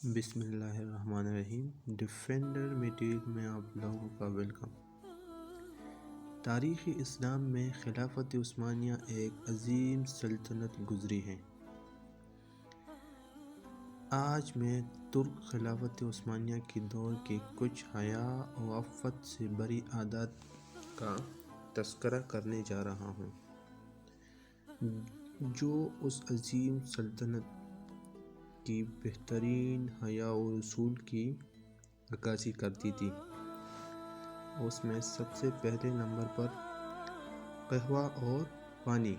بسم اللہ الرحمن الرحیم۔ ڈیفینڈر میٹیریل میں آپ لوگوں کا ویلکم۔ تاریخ اسلام میں خلافت عثمانیہ ایک عظیم سلطنت گزری ہے۔ آج میں ترک خلافت عثمانیہ کے دور کے کچھ حیا و عفت سے بری عادات کا تذکرہ کرنے جا رہا ہوں جو اس عظیم سلطنت کی بہترین حیا و اصول کی عکاسی کرتی تھی۔ اس میں سب سے پہلے نمبر پر قہوہ اور پانی۔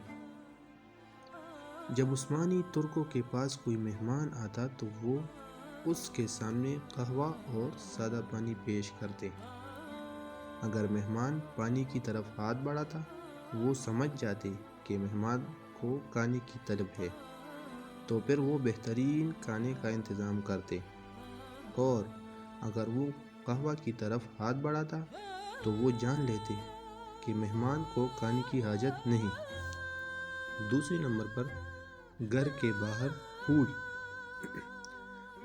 جب عثمانی ترکوں کے پاس کوئی مہمان آتا تو وہ اس کے سامنے قہوہ اور سادہ پانی پیش کرتے۔ اگر مہمان پانی کی طرف ہاتھ بڑھاتا وہ سمجھ جاتے کہ مہمان کو کھانے کی طلب ہے، تو پھر وہ بہترین کھانے کا انتظام کرتے، اور اگر وہ قہوہ کی طرف ہاتھ بڑھاتا تو وہ جان لیتے کہ مہمان کو کھانے کی حاجت نہیں۔ دوسرے نمبر پر گھر کے باہر پھول۔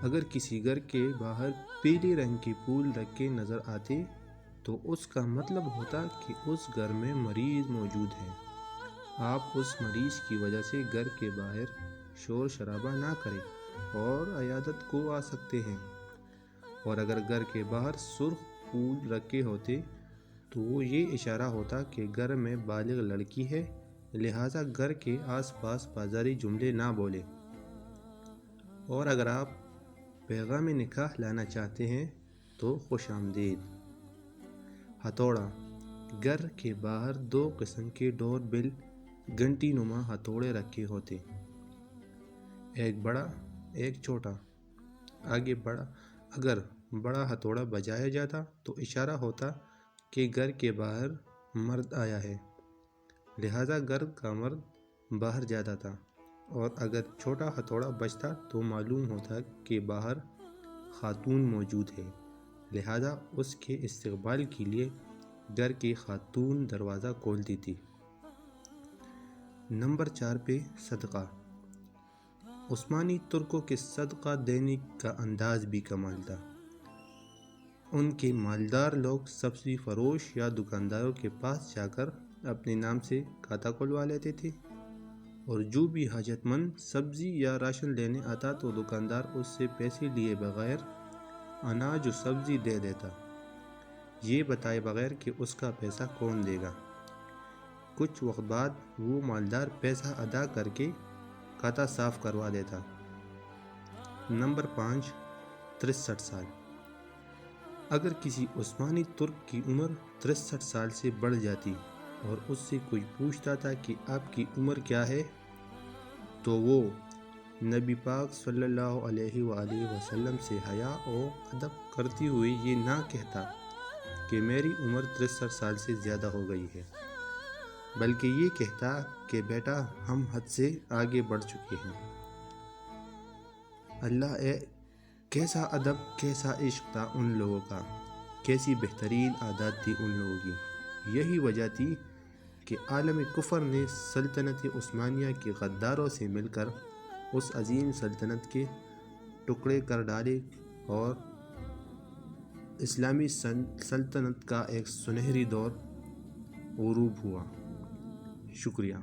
اگر کسی گھر کے باہر پیلے رنگ کے پھول رکھے نظر آتے تو اس کا مطلب ہوتا کہ اس گھر میں مریض موجود ہے۔ آپ اس مریض کی وجہ سے گھر کے باہر شور شرابہ نہ کریں اور عیادت کو آ سکتے ہیں۔ اور اگر گھر کے باہر سرخ پھول رکھے ہوتے تو یہ اشارہ ہوتا کہ گھر میں بالغ لڑکی ہے، لہٰذا گھر کے آس پاس بازاری جملے نہ بولے۔ اور اگر آپ پیغام نکاح لانا چاہتے ہیں تو خوش آمدید۔ ہتھوڑا۔ گھر کے باہر دو قسم کے ڈور بیل گھنٹی نما ہتھوڑے رکھے ہوتے، ایک بڑا ایک چھوٹا۔ آگے اگر بڑا ہتھوڑا بجایا جاتا تو اشارہ ہوتا کہ گھر کے باہر مرد آیا ہے، لہٰذا گھر کا مرد باہر جاتا تھا، اور اگر چھوٹا ہتھوڑا بجتا تو معلوم ہوتا کہ باہر خاتون موجود ہے، لہٰذا اس کے استقبال کے لیے گھر کی خاتون دروازہ کھولتی تھی۔ نمبر 4 پہ صدقہ۔ عثمانی ترکوں کے صدقہ دینے کا انداز بھی کمال تھا۔ ان کے مالدار لوگ سبزی فروش یا دکانداروں کے پاس جا کر اپنے نام سے کھاتہ کھلوا لیتے تھے، اور جو بھی حاجت مند سبزی یا راشن لینے آتا تو دکاندار اس سے پیسے لیے بغیر اناج و سبزی دے دیتا، یہ بتائے بغیر کہ اس کا پیسہ کون دے گا۔ کچھ وقت بعد وہ مالدار پیسہ ادا کر کے کھاتہ صاف کروا دیتا۔ نمبر 5 63 سال۔ اگر کسی عثمانی ترک کی عمر 63 سال سے بڑھ جاتی اور اس سے کوئی پوچھتا تھا کہ آپ کی عمر کیا ہے تو وہ نبی پاک صلی اللہ علیہ وآلہ وسلم سے حیا و ادب کرتے ہوئے یہ نہ کہتا کہ میری عمر 63 سال سے زیادہ ہو گئی ہے، بلکہ یہ کہتا کہ بیٹا ہم حد سے آگے بڑھ چکے ہیں۔ اللہ کیسا ادب، کیسا عشق تھا ان لوگوں کا، کیسی بہترین عادات تھی ان لوگوں کی۔ یہی وجہ تھی کہ عالم کفر نے سلطنت عثمانیہ کے غداروں سے مل کر اس عظیم سلطنت کے ٹکڑے کر ڈالے اور اسلامی سلطنت کا ایک سنہری دور غروب ہوا۔ شکریہ۔